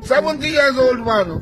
70 years old man.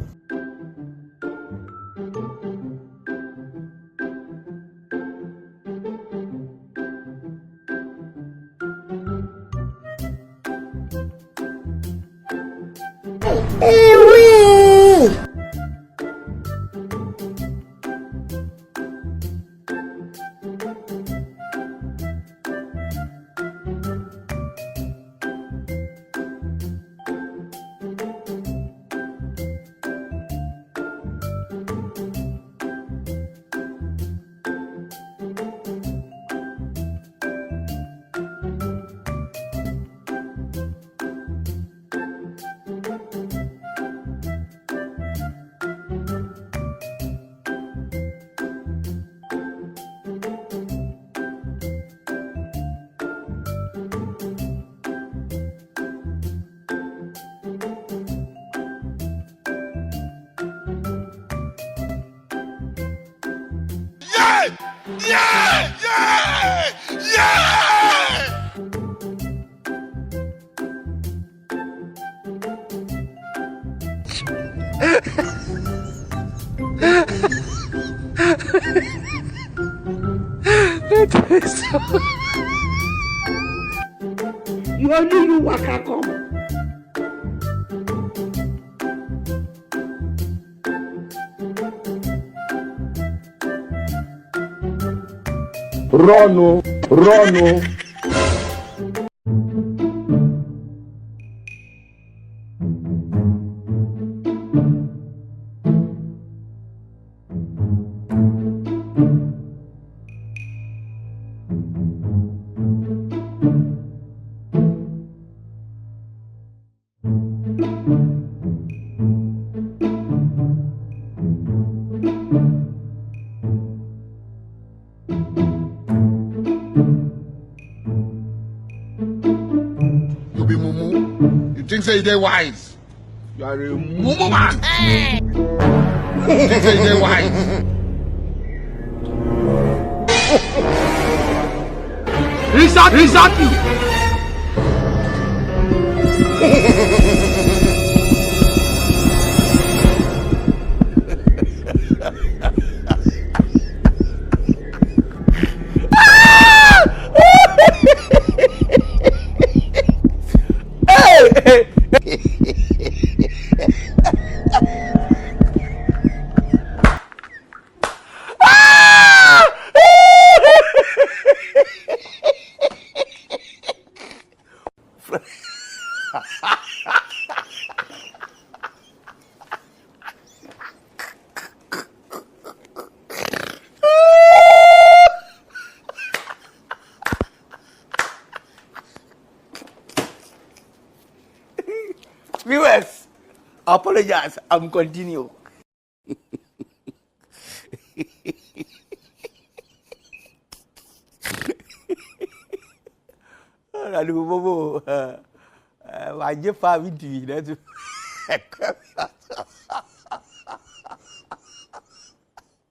You only you waka come. Run. You be mumu. You think say they wise? You are a mumu man. You think say they wise? Exactly. Viewers, apologize. I'm continue. Aduh, bobo. Wajib faham itu.